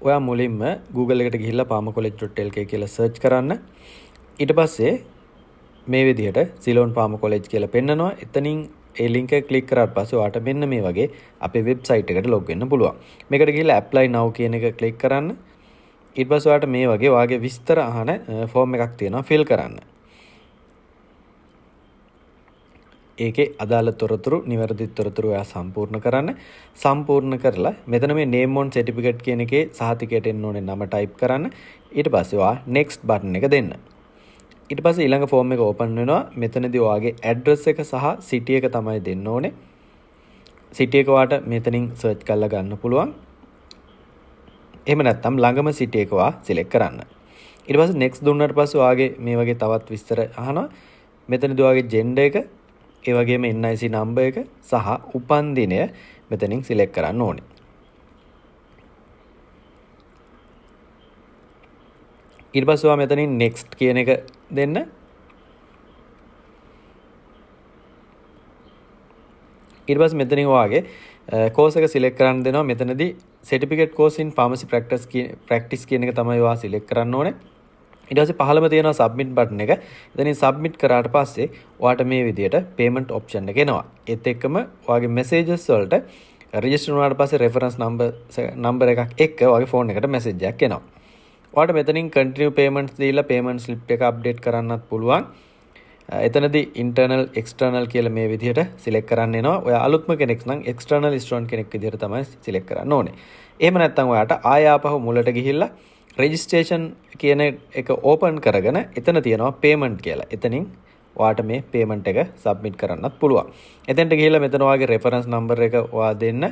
ඔයා මුලින්ම Google එකට ගිහිල්ලා palmacollege.lk කියලා සර්ච් කරන්න. ඊට පස්සේ මේ විදිහට සිලෝන් පාම කොලෙජ් කියලා පෙන්නනවා. එතනින් ඒ ලින්ක් එක ක්ලික් කරාට පස්සේ ඔයාට මෙන්න මේ වගේ අපේ වෙබ්සයිට් එකට ලොග් වෙන්න පුළුවන්. මේකට ගිහිල්ලා apply now කියන එක ක්ලික් කරන්න. ඊට පස්සේ ඔයාට මේ වගේ ඔයාගේ විස්තර අහන ෆෝම් එකක් තියෙනවා fill කරන්න. ඒකේ අදාළ තොරතුරු නිවැරදි තොරතුරු ඔයා සම්පූර්ණ කරන්න. සම්පූර්ණ කරලා මෙතන මේ name on certificate කියන එකේ සහතිකයට එන්න ඕනේ නම type කරන්න. ඊට පස්සේ ඔයා next button එක දෙන්න. ඊට පස්සේ ඊළඟ ෆෝම් එක ඕපන් වෙනවා. මෙතනදී ඔයාගේ ඇඩ්‍රස් එක සහ සිටි එක තමයි දෙන්න ඕනේ. සිටි එක ඔයාට මෙතනින් සර්ච් කරලා ගන්න පුළුවන්. එහෙම නැත්නම් ළඟම සිටි එක ඔයා සිලෙක්ට් කරන්න. ඊට පස්සේ next දුන්නාට පස්සේ ඔයාගේ මේ වගේ තවත් විස්තර අහනවා. මෙතනදී ඔයාගේ gender එක, ඒ වගේම NIC number එක සහ උපන් දිනය මෙතනින් සිලෙක්ට් කරන්න ඕනේ. ඊට පස්සේ ඔයා මෙතනින් next කියන එක දෙන්න. ඊට පස්සේ මෙතනින් ඔයාගේ course එක select කරන්න දෙනවා. මෙතනදී certificate course in pharmacy practice කියන එක තමයි ඔයා select කරන්න ඕනේ. ඊට පස්සේ පහළම තියෙනවා submit button එක. එතනින් submit කරාට පස්සේ ඔයාට මේ විදියට payment option එක එනවා. ඒත් එක්කම ඔයාගේ messages වලට register වුණාට පස්සේ reference number එකක් එක්ක ඔයාගේ phone එකට message එකක් එනවා. ඔයාට මෙතනින් continue payments දීලා payment slip එක update කරන්නත් පුළුවන්. එතනදී internal external කියලා මේ විදිහට select කරන්න එනවා. ඔයා අලුත්ම කෙනෙක් නම් external student කෙනෙක් විදිහට තමයි select කරන්න ඕනේ. එහෙම නැත්නම් ඔයාට ආය ආපහු මුලට ගිහිල්ලා registration කියන එක open කරගෙන එතන තියෙනවා payment කියලා. එතනින් ඔයාට මේ payment එක submit කරන්නත් පුළුවන්. එතෙන්ට ගිහිල්ලා මෙතන ඔයාගේ reference number එක ඔයා දෙන්න.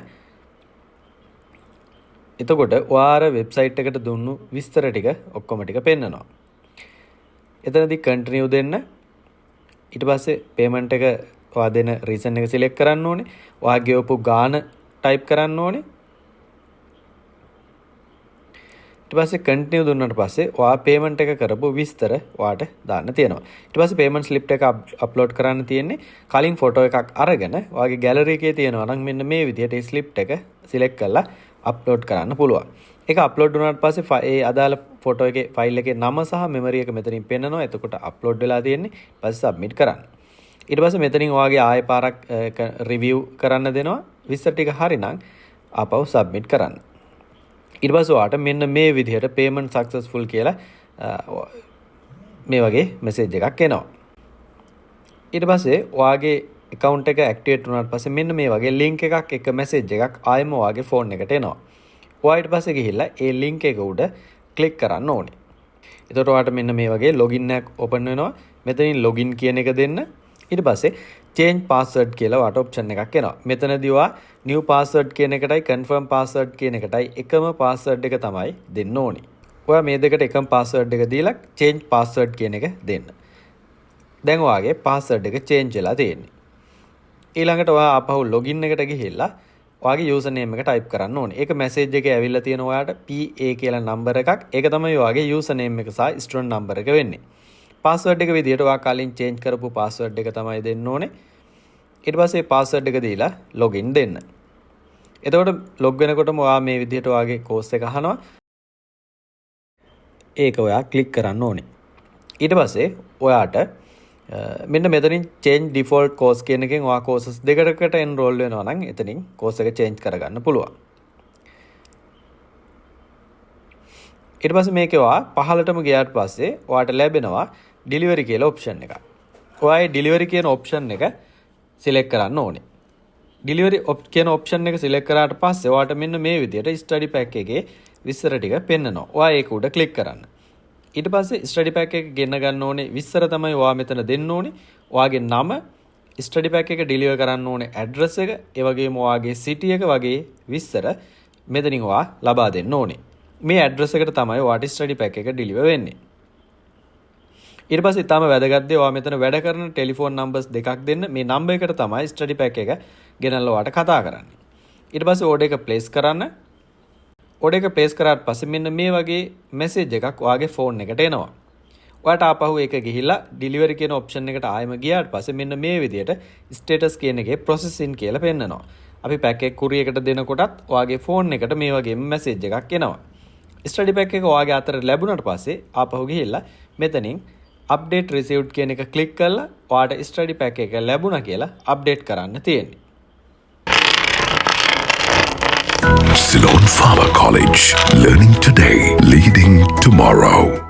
එතකොට ඔයාර වෙබ්සයිට් එකට දුන්නු විස්තර ටික ඔක්කොම ටික පෙන්නනවා. එතනදී continue දෙන්න. ඊට පස්සේ payment එක ඔයා දෙන reason එක select කරන්න ඕනේ. ඔයා ගෙවපු ගාන type කරන්න ඕනේ. ඊට පස්සේ continue දුන්නාට පස්සේ ඔයා payment එක කරපු විස්තර ඔයාට දාන්න තියෙනවා. ඊට පස්සේ payment slip එක upload කරන්න තියෙන්නේ. කලින් photo එකක් අරගෙන ඔයාගේ gallery එකේ තියෙනවා නම් මෙන්න මේ විදිහට ඒ slip එක select කරලා අප්ලෝඩ් කරන්න පුළුවන්. ඒක අප්ලෝඩ් වුණාට පස්සේ ඒ අදාළ ෆොටෝ එකේ ෆයිල් එකේ නම සහ මෙමරි එක මෙතනින් පෙන්නනවා. එතකොට අප්ලෝඩ් වෙලා තියෙන්නේ. ඊපස්සේ සබ්මිට් කරන්න. ඊට පස්සේ මෙතනින් ඔයාගේ ආයෙ පාරක් රිවිව් කරන්න දෙනවා. විස්තර ටික හරිනම් ආපහු සබ්මිට් කරන්න. ඊට පස්සේ ඔයාට මෙන්න මේ විදිහට payment successful කියලා මේ වගේ message එකක් එනවා. ඊට පස්සේ ඔයාගේ account එක activate වුණාට පස්සේ මෙන්න මේ වගේ link එකක් එක message එකක් ආයෙම ඔයාගේ phone එකට එනවා. ඔයා ඊට පස්සේ ගිහිල්ලා ඒ link එක උඩ click කරන්න ඕනේ. එතකොට ඔයාට මෙන්න මේ වගේ login එකක් open වෙනවා. මෙතනින් login කියන එක දෙන්න. ඊට පස්සේ change password කියලා ඔයාට option එකක් එනවා. මෙතනදී ඔයා new password කියන එකටයි confirm password කියන එකටයි එකම password එක තමයි දෙන්න ඕනේ. ඔයා මේ දෙකට එකම password එක දීලා change password කියන එක දෙන්න. දැන් ඔයාගේ password එක change වෙලා තියෙන්නේ. ඊළඟට ඔයා ආපහු login එකට ගිහිල්ලා ඔයාගේ user name එක type කරන්න ඕනේ. ඒක message එකේ ඇවිල්ලා තියෙන ඔයාට PA කියලා number එකක්. ඒක තමයි ඔයාගේ user name එක සහ student number එක වෙන්නේ. password එක විදියට ඔයා කලින් change කරපු password එක තමයි දෙන්න ඕනේ. ඊට පස්සේ password එක දීලා login දෙන්න. එතකොට log වෙනකොටම ඔයා මේ විදියට ඔයාගේ course එක අහනවා. ඒක ඔයා click කරන්න ඕනේ. ඊට පස්සේ ඔයාට මෙන්න මෙතනින් change default course කියන එකෙන් ඔයා courses දෙකකට enroll වෙනවා නම් එතනින් course එක change කරගන්න පුළුවන්. ඊට පස්සේ මේකේ ඔයා පහළටම ගියාට පස්සේ ඔයාට ලැබෙනවා delivery කියලා option එකක්. ඔයා ඒ delivery කියන option එක select කරන්න ඕනේ. delivery කියන option එක select කරාට පස්සේ ඔයාට මෙන්න මේ විදිහට study pack එකේ විස්තර ටික පෙන්නනවා. ඔයා ඒක උඩ click කරන්න. ඊට පස්සේ study pack එක ගෙන්න ගන්න ඕනේ විස්තර තමයි ඔයා මෙතන දෙන්න ඕනේ. ඔයාගේ නම, study pack එක deliver කරන්න ඕනේ address එක, ඒ වගේම ඔයාගේ city එක වගේ විස්තර මෙතනින් ඔයා ලබා දෙන්න ඕනේ. මේ address එකට තමයි ඔයාට study pack එක deliver වෙන්නේ. ඊට පස්සේ ඊටම වැදගත් දේ ඔයා මෙතන වැඩ කරන telephone numbers දෙකක් දෙන්න. මේ number එකට තමයි study pack එක ගෙනල්ලා ඔයාට කතා කරන්නේ. ඊට පස්සේ order එක place කරන්න. order එක place කරාට පස්සේ මෙන්න මේ වගේ message එකක් ඔයාගේ phone එකට එනවා. ඔයාට ආපහු ඒක ගිහිල්ලා delivery කියන option එකට ආයෙම ගියාට පස්සේ මෙන්න මේ විදිහට status කියන එකේ processing කියලා පෙන්නනවා. අපි pack එක courier එකට දෙනකොටත් ඔයාගේ phone එකට මේ වගේම message එකක් එනවා. ස්ටඩි පැක් එක ඔයාගේ අතට ලැබුණට පස්සේ ආපහු ගිහිල්ලා මෙතනින් අප්ඩේට් රිසීව්ඩ් කියන එක ක්ලික් කරලා ඔයාට ස්ටඩි පැක් එක ලැබුණා කියලා අප්ඩේට් කරන්න තියෙන්නේ. Ceylon Pharma College. Learning today, leading tomorrow.